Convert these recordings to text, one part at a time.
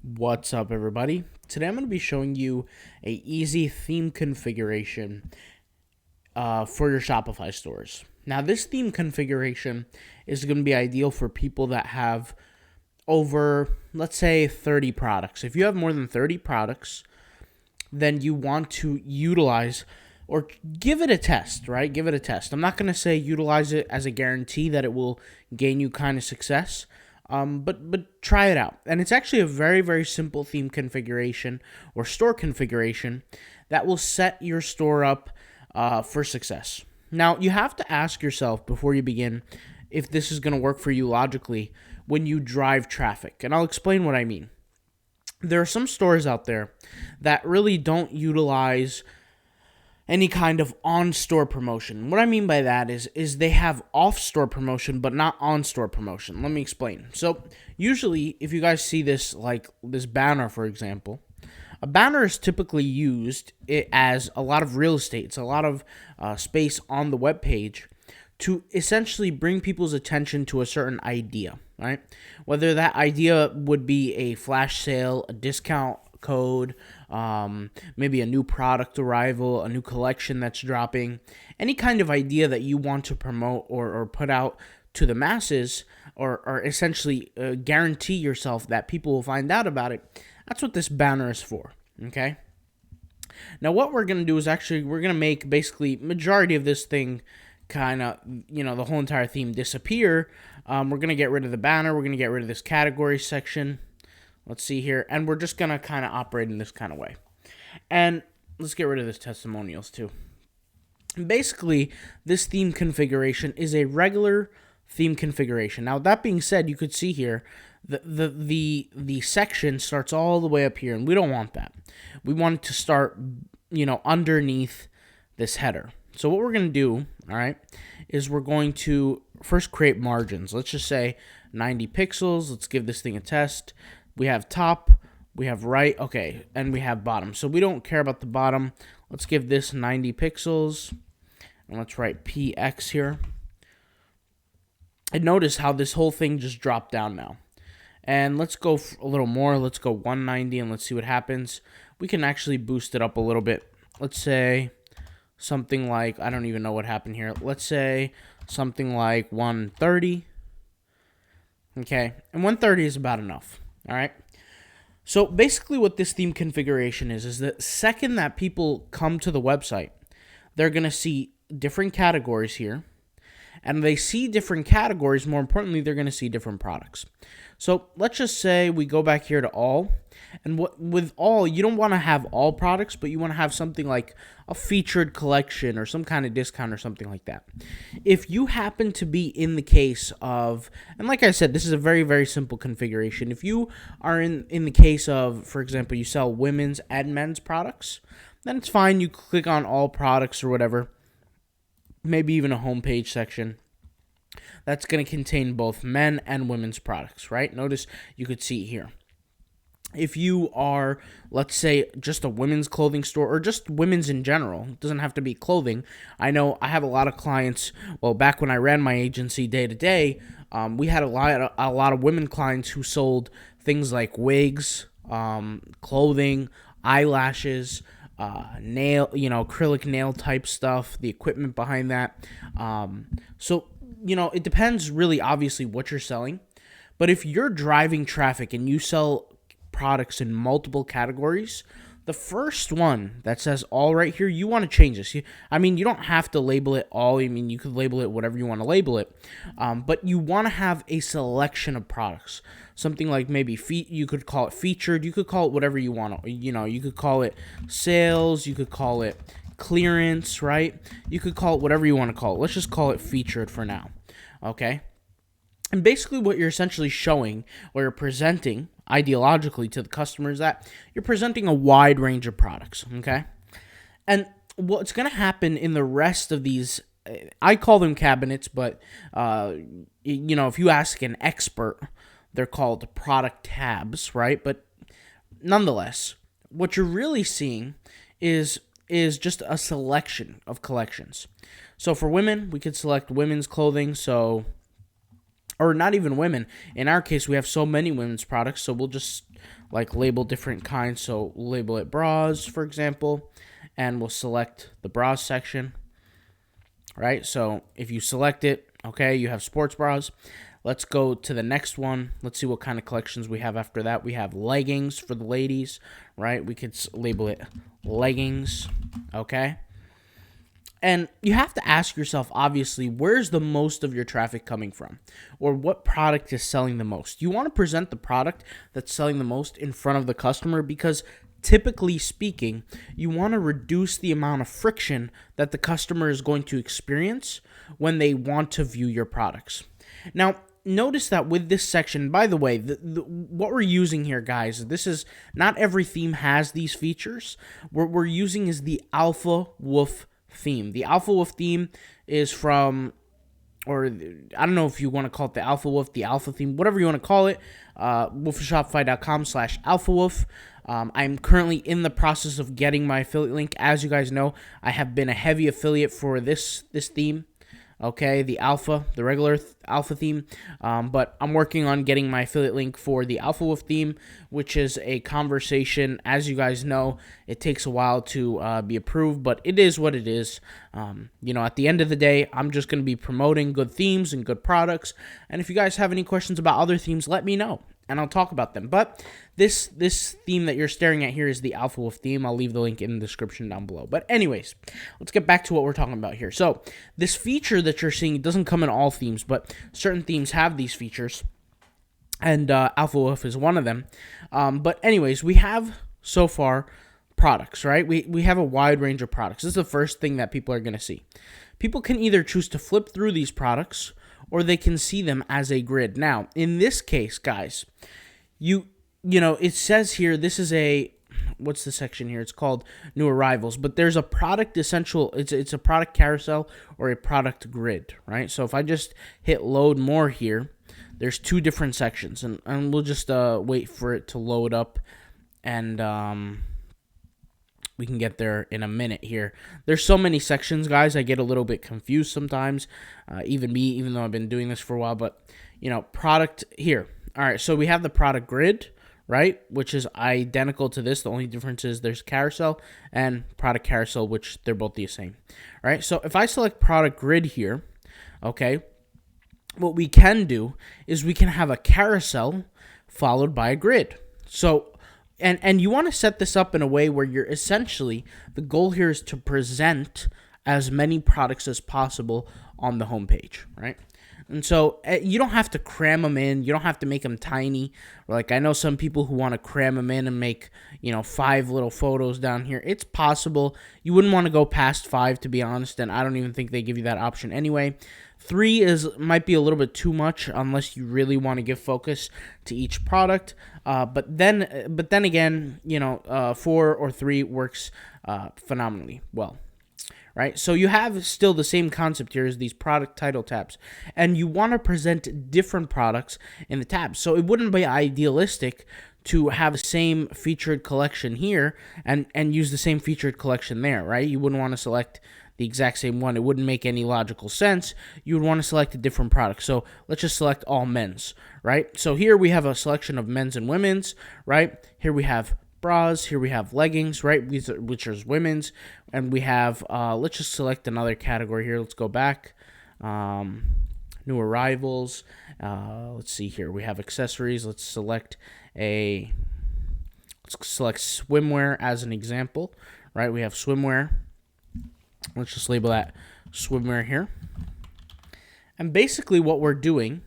What's up, everybody? Today I'm going to be showing you a easy theme configuration for your Shopify stores. Now, this theme configuration is going to be ideal for people that have over, let's say, 30 products. If you have more than 30 products, then you want to utilize or give it a test, right? Give it a test. I'm not going to say utilize it as a guarantee that it will gain you kind of success. But try it out. And it's actually a very, very simple theme configuration or store configuration that will set your store up for success. Now, you have to ask yourself before you begin if this is going to work for you logically when you drive traffic. And I'll explain what I mean. There are some stores out there that really don't utilize any kind of on-store promotion. What I mean by that is they have off-store promotion but not on-store promotion. Let me explain. So usually if you guys see this, like this banner, for example, a banner is typically used as a lot of real estate. It's a lot of space on the web page to essentially bring people's attention to a certain idea, right? Whether that idea would be a flash sale, a discount code, maybe a new product arrival, a new collection that's dropping, any kind of idea that you want to promote or put out to the masses, or essentially guarantee yourself that people will find out about it. That's what this banner is for, okay? Now, what we're going to do is we're going to make basically majority of this thing kind of, the whole entire theme disappear. We're going to get rid of the banner. We're going to get rid of this category section. Let's see here. And we're just going to kind of operate in this kind of way. And let's get rid of this testimonials too. Basically, this theme configuration is a regular theme configuration. Now, that being said, you could see here the section starts all the way up here, and we don't want that. We want it to start, underneath this header. So what we're going to do, all right, is we're going to first create margins. Let's just say 90 pixels. Let's give this thing a test. We have top, we have right, okay, and we have bottom. So we don't care about the bottom. Let's give this 90 pixels, and let's write PX here. And notice how this whole thing just dropped down now. And let's go a little more. Let's go 190, and let's see what happens. We can actually boost it up a little bit. Let's say something like, I don't even know what happened here. Let's say something like 130. Okay, and 130 is about enough. All right. So basically what this theme configuration is the second that people come to the website, they're going to see different categories here. And they see different categories. More importantly, they're going to see different products. So let's just say we go back here to all. And with all, you don't want to have all products, but you want to have something like a featured collection or some kind of discount or something like that. If you happen to be in the case of, and like I said, this is a very, very simple configuration. If you are in the case of, for example, you sell women's and men's products, then it's fine. You click on all products or whatever. Maybe even a homepage section that's going to contain both men and women's products, right? Notice you could see here. If you are, let's say, just a women's clothing store or just women's in general, it doesn't have to be clothing. I know I have a lot of clients. Well, back when I ran my agency day to day, we had a lot of women clients who sold things like wigs, clothing, eyelashes, acrylic nail type stuff, the equipment behind that. So, it depends really obviously what you're selling. But if you're driving traffic and you sell products in multiple categories, the first one that says all right here, you want to change this. You don't have to label it all. You could label it whatever you want to label it. But you want to have a selection of products. Something like maybe you could call it featured. You could call it whatever you want. You could call it sales. You could call it clearance, right? You could call it whatever you want to call it. Let's just call it featured for now. Okay? And basically what you're essentially showing or you're presenting ideologically to the customer is that you're presenting a wide range of products, okay? And what's going to happen in the rest of these, I call them cabinets, but, if you ask an expert, they're called product tabs, right? But nonetheless, what you're really seeing is just a selection of collections. So for women, we could select women's clothing, or not even women. In our case, we have so many women's products, so we'll just like label different kinds. So label it bras, for example, and we'll select the bras section, right? So if you select it, okay, you have sports bras. Let's go to the next one. Let's see what kind of collections we have after that. We have leggings for the ladies, right? We could label it leggings, okay? And you have to ask yourself, obviously, where's the most of your traffic coming from? Or what product is selling the most? You want to present the product that's selling the most in front of the customer because typically speaking, you want to reduce the amount of friction that the customer is going to experience when they want to view your products. Now, notice that with this section, by the way, what we're using here, guys, this is not every theme has these features. What we're using is the Alpha Wolf theme. The Alpha Wolf theme is from, or I don't know if you want to call it the Alpha Wolf, the Alpha theme, whatever you want to call it, wolfofshopify.com/Alpha Wolf. I'm currently in the process of getting my affiliate link. As you guys know, I have been a heavy affiliate for this theme. Okay, the regular Alpha theme, but I'm working on getting my affiliate link for the Alpha Wolf theme, which is a conversation. As you guys know, it takes a while to be approved, but it is what it is. At the end of the day, I'm just going to be promoting good themes and good products, and if you guys have any questions about other themes, let me know, and I'll talk about them. But this theme that you're staring at here is the Alpha Wolf theme. I'll leave the link in the description down below. But anyways, let's get back to what we're talking about here. So this feature that you're seeing doesn't come in all themes, but certain themes have these features, and Alpha Wolf is one of them. But anyways, we have so far products, right? We have a wide range of products. This is the first thing that people are going to see. People can either choose to flip through these products, or they can see them as a grid. Now, in this case, guys, it says here, this is what's the section here? It's called New Arrivals, but there's a product essential, it's a product carousel or a product grid, right? So if I just hit load more here, there's two different sections, and we'll just wait for it to load up, and we can get there in a minute here. There's so many sections, guys, I get a little bit confused sometimes, even though I've been doing this for a while, but, product here. All right, so we have the product grid, right, which is identical to this. The only difference is there's carousel and product carousel, which they're both the same, right? So if I select product grid here, okay, what we can do is we can have a carousel followed by a grid. So, and you want to set this up in a way where you're essentially, the goal here is to present as many products as possible on the homepage, right? And so you don't have to cram them in. You don't have to make them tiny. Like, I know some people who want to cram them in and make, 5 little photos down here. It's possible. You wouldn't want to go past 5, to be honest, and I don't even think they give you that option anyway. 3 might be a little bit too much unless you really want to give focus to each product. But then again, 4 or 3 works phenomenally well. Right, so you have still the same concept here as these product title tabs, and you want to present different products in the tabs. So it wouldn't be idealistic to have the same featured collection here and use the same featured collection there, right? You wouldn't want to select the exact same one. It wouldn't make any logical sense. You would want to select a different product. So let's just select all men's, right? So here we have a selection of men's and women's, right? Here we have bras, here we have leggings, right, which is women's, and we have, let's just select another category here. Let's go back, new arrivals, let's see here, we have accessories. Let's select swimwear as an example, right? We have swimwear. Let's just label that swimwear here. And basically what we're doing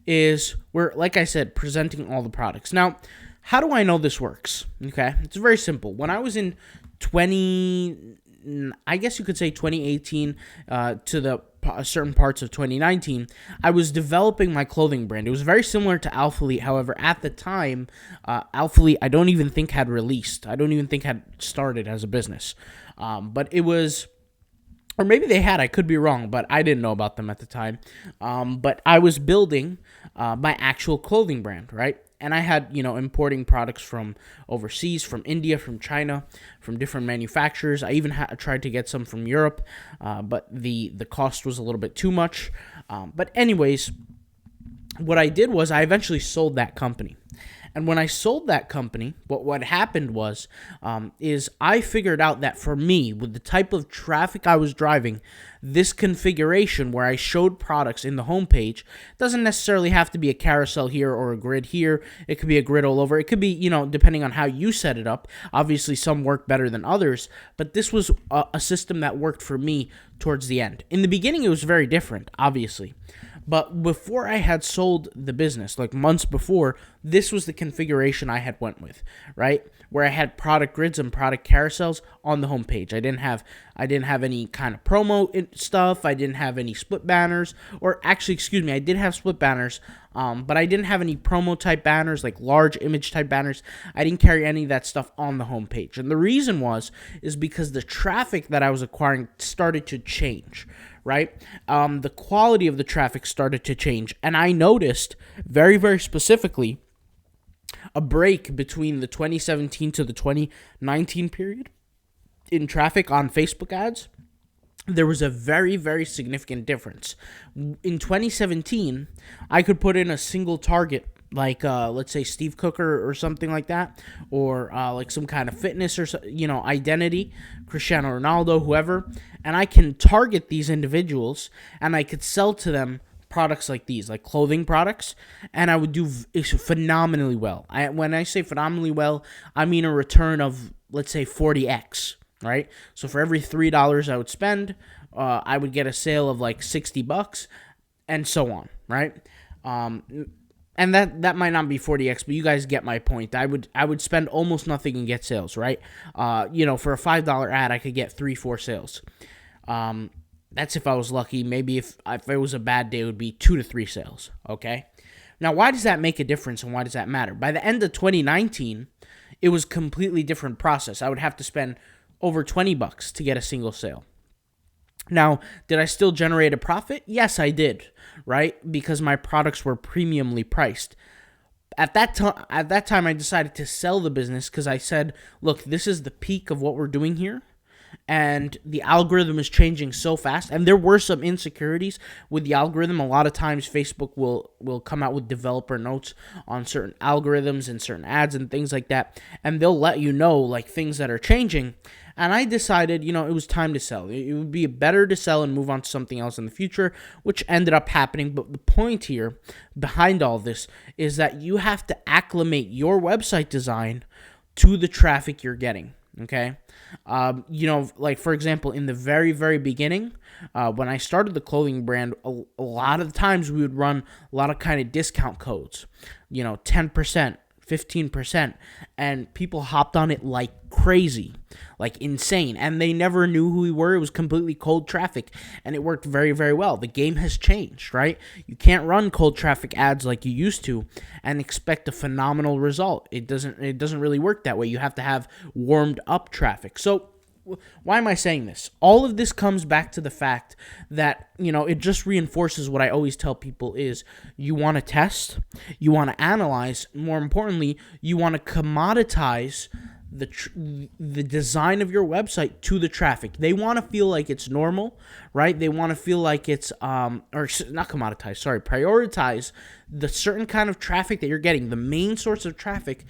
is we're, like I said, presenting all the products. Now, how do I know this works? Okay, it's very simple. When I was in 2018 to the certain parts of 2019, I was developing my clothing brand. It was very similar to Alphalete. However, at the time, Alphalete I don't even think had released. I don't even think had started as a business. But it was, or maybe they had, I could be wrong, but I didn't know about them at the time. But I was building my actual clothing brand, right? And I had, importing products from overseas, from India, from China, from different manufacturers. I even tried to get some from Europe, but the cost was a little bit too much. But anyways, what I did was I eventually sold that company. And when I sold that company, what happened was, is I figured out that for me, with the type of traffic I was driving, this configuration where I showed products in the homepage doesn't necessarily have to be a carousel here or a grid here. It could be a grid all over. It could be, depending on how you set it up. Obviously, some work better than others, but this was a system that worked for me towards the end. In the beginning, it was very different, obviously. But before I had sold the business, like months before, this was the configuration I had went with, right? Where I had product grids and product carousels on the homepage. I didn't have any kind of promo stuff. I didn't have any split banners, or actually, excuse me, I did have split banners, but I didn't have any promo type banners, like large image type banners. I didn't carry any of that stuff on the homepage. And the reason is because the traffic that I was acquiring started to change, right? The quality of the traffic started to change. And I noticed very, very specifically a break between the 2017 to the 2019 period in traffic on Facebook ads. There was a very, very significant difference. In 2017, I could put in a single target, like let's say Steve Cooker or something like that, or like some kind of fitness or identity, Cristiano Ronaldo, whoever, and I can target these individuals and I could sell to them products like these, like clothing products, and I would do phenomenally well. When I say phenomenally well, I mean a return of, let's say, 40x, right? So for every $3 I would spend, I would get a sale of like $60, and so on, right? And that might not be 40x, but you guys get my point. I would spend almost nothing and get sales, right? For a $5 ad, I could get 3-4 sales. That's if I was lucky. Maybe if it was a bad day, it would be 2 to 3 sales, okay? Now, why does that make a difference, and why does that matter? By the end of 2019, it was a completely different process. I would have to spend over $20 to get a single sale. Now, did I still generate a profit? Yes, I did, right? Because my products were premiumly priced. At that time, I decided to sell the business because I said, look, this is the peak of what we're doing here. And the algorithm is changing so fast, and there were some insecurities with the algorithm. A lot of times Facebook will come out with developer notes on certain algorithms and certain ads and things like that, and they'll let you know like things that are changing. And I decided, it was time to sell. It would be better to sell and move on to something else in the future, which ended up happening. But the point here behind all this is that you have to acclimate your website to the traffic you're getting. Okay. Like for example, in the very, very beginning, when I started the clothing brand, a lot of the times we would run a lot of kind of discount codes, 10%, 15%, and people hopped on it like crazy, like insane, and they never knew who we were. It was completely cold traffic, and it worked very, very well. The game has changed, right? You can't run cold traffic ads like you used to and expect a phenomenal result. It doesn't really work that way. You have to have warmed up traffic. So why am I saying this? All of this comes back to the fact that, it just reinforces what I always tell people is you want to test, you want to analyze, more importantly, you want to commoditize the design of your website to the traffic. They want to feel like it's normal, right? They want to feel like it's, or not commoditize, sorry, prioritize the certain kind of traffic that you're getting, the main source of traffic,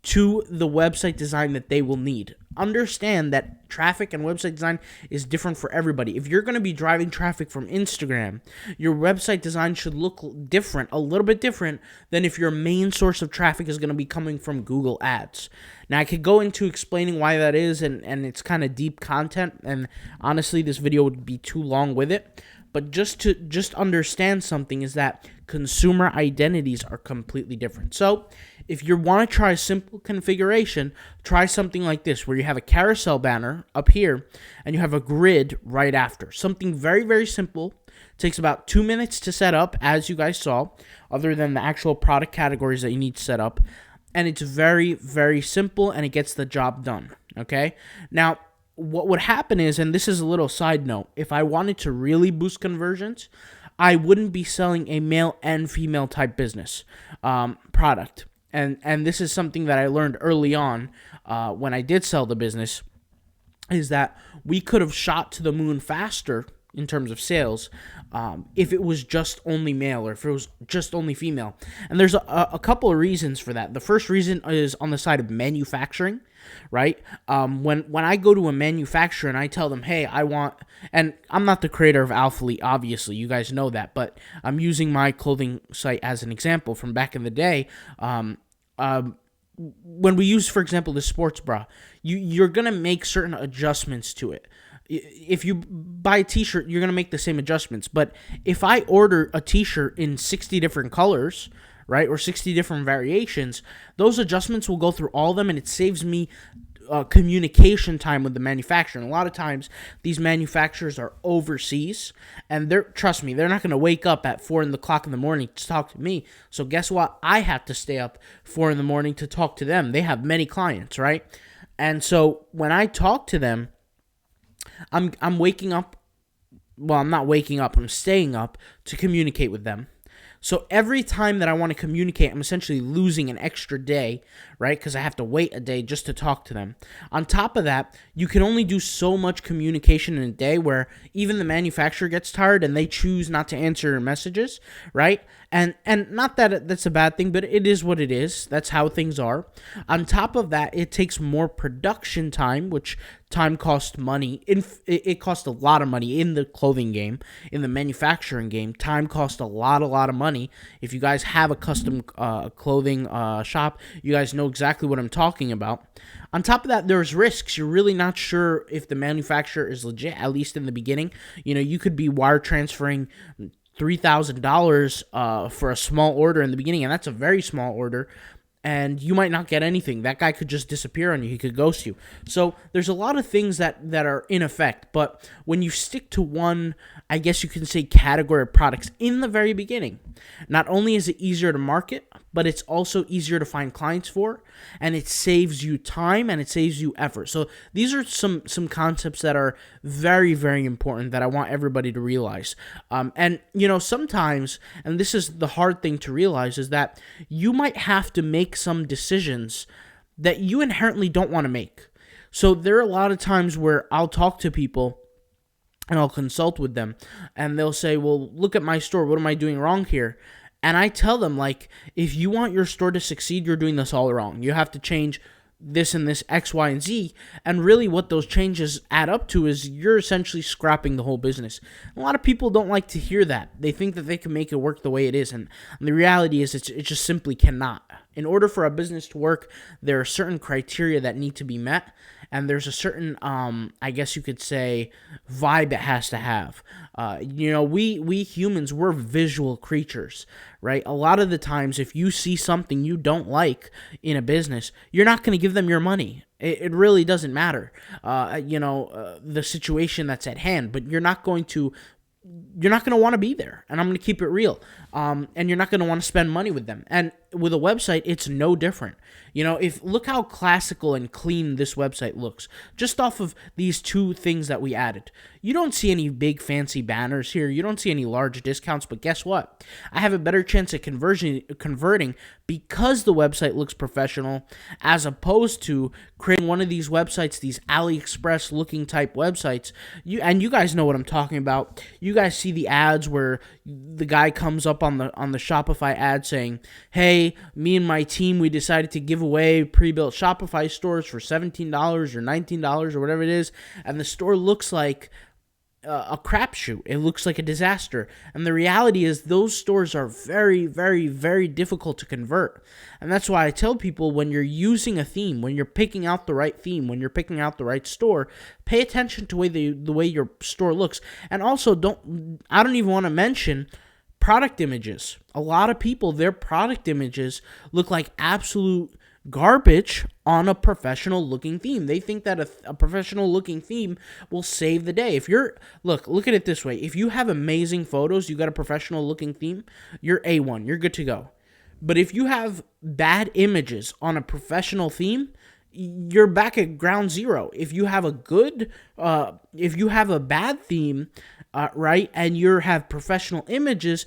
to the website design that they will need. Understand that traffic and website design is different for everybody. If you're going to be driving traffic from Instagram, your website design should look different, a little bit different than if your main source of traffic is going to be coming from Google Ads. Now, I could go into explaining why that is, and it's kind of deep content, and honestly, this video would be too long with it. But just understand something is that consumer identities are completely different. So if you want to try a simple configuration, try something like this, where you have a carousel banner up here and you have a grid right after. Something very, very simple. Takes about 2 minutes to set up, as you guys saw, other than the actual product categories that you need to set up. And it's very, very simple, and it gets the job done. Okay? Now, what would happen is, and this is a little side note, if I wanted to really boost conversions, I wouldn't be selling a male and female type business product. And this is something that I learned early on when I did sell the business, is that we could have shot to the moon faster in terms of sales if it was just only male or if it was just only female. And there's a couple of reasons for that. The first reason is on the side of manufacturing, right? When I go to a manufacturer and I tell them, hey, I want, and I'm not the creator of Alphalete, obviously, you guys know that, but I'm using my clothing site as an example from back in the day. When we use, for example, the sports bra, you're going to make certain adjustments to it. If you buy a t-shirt, you're going to make the same adjustments. But if I order a t-shirt in 60 different colors, right, or 60 different variations, those adjustments will go through all of them, and it saves me communication time with the manufacturer. And a lot of times, these manufacturers are overseas, and trust me, they're not going to wake up at 4 o'clock in the morning to talk to me. So guess what? I have to stay up 4 in the morning to talk to them. They have many clients, right? And so when I talk to them, I'm waking up. Well, I'm not waking up. I'm staying up to communicate with them. So every time that I want to communicate, I'm essentially losing an extra day, right? Because I have to wait a day just to talk to them. On top of that, you can only do so much communication in a day where even the manufacturer gets tired and they choose not to answer your messages, right? And not that that's a bad thing, but it is what it is. That's how things are. On top of that, it takes more production time, which time costs money. It costs a lot of money in the clothing game, in the manufacturing game. Time costs a lot of money. If you guys have a custom clothing shop, you guys know exactly what I'm talking about. On top of that, there's risks. You're really not sure if the manufacturer is legit, at least in the beginning. You know, you could be wire transferring $3,000 for a small order in the beginning, and that's a very small order, and you might not get anything. That guy could just disappear on you. He could ghost you. So there's a lot of things that are in effect, but when you stick to one, I guess you can say, category of products in the very beginning, not only is it easier to market, but it's also easier to find clients for, and it saves you time and it saves you effort. So these are some concepts that are very, very important that I want everybody to realize. And, you know, sometimes, and this is the hard thing to realize, is that you might have to make some decisions that you inherently don't want to make. So there are a lot of times where I'll talk to people and I'll consult with them, and they'll say, well, look at my store. What am I doing wrong here? And I tell them, like, if you want your store to succeed, you're doing this all wrong. You have to change this and this X, Y, and Z. And really what those changes add up to is you're essentially scrapping the whole business. A lot of people don't like to hear that. They think that they can make it work the way it is. And the reality is it just simply cannot. In order for a business to work, there are certain criteria that need to be met. And there's a certain, I guess you could say, vibe it has to have. You know, we humans, we're visual creatures, right? A lot of the times, if you see something you don't like in a business, you're not going to give them your money. It really doesn't matter, the situation that's at hand, but you're not going to want to be there. And I'm going to keep it real. And you're not going to want to spend money with them. And with a website, it's no different. You know, look how classical and clean this website looks, just off of these two things that we added. You don't see any big fancy banners here. You don't see any large discounts, but guess what? I have a better chance of converting because the website looks professional, as opposed to creating one of these websites, these AliExpress looking type websites. You guys know what I'm talking about. You guys see the ads where the guy comes up on the Shopify ad saying, hey, me and my team, we decided to give away pre-built Shopify stores for $17 or $19 or whatever it is, and the store looks like a crapshoot. It looks like a disaster. And the reality is those stores are very, very, very difficult to convert. And that's why I tell people, when you're using a theme, when you're picking out the right theme, when you're picking out the right store, pay attention to the way your store looks. And also, I don't even want to mention product images. A lot of people, their product images look like absolute garbage on a professional looking theme. They think that a professional looking theme will save the day. Look at it this way. If you have amazing photos, you got a professional looking theme, you're A1, you're good to go. But if you have bad images on a professional theme, you're back at ground zero. If you have a bad theme, right, and you have professional images,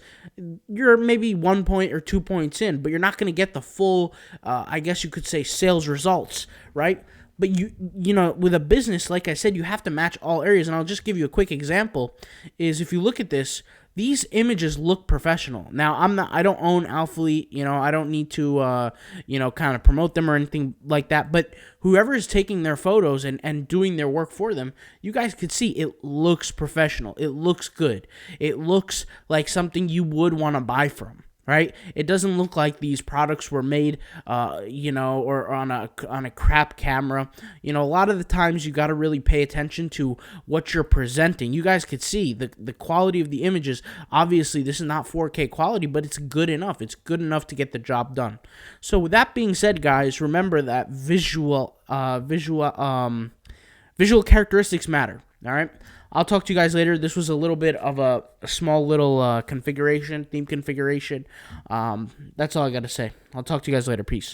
you're maybe 1 point or 2 points in, but you're not going to get the full, I guess you could say, sales results, right? But with a business, like I said, you have to match all areas. And I'll just give you a quick example is if you look at this, these images look professional. Now, I don't own Alphalete, I don't need to, kind of promote them or anything like that. But whoever is taking their photos and doing their work for them, you guys could see it looks professional. It looks good. It looks like something you would want to buy from. Right? It doesn't look like these products were made, or on a crap camera. A lot of the times you got to really pay attention to what you're presenting. You guys could see the quality of the images. Obviously, this is not 4K quality, but it's good enough. It's good enough to get the job done. So with that being said, guys, remember that visual characteristics matter. All right. I'll talk to you guys later. This was a little bit of a small little theme configuration. That's all I got to say. I'll talk to you guys later. Peace.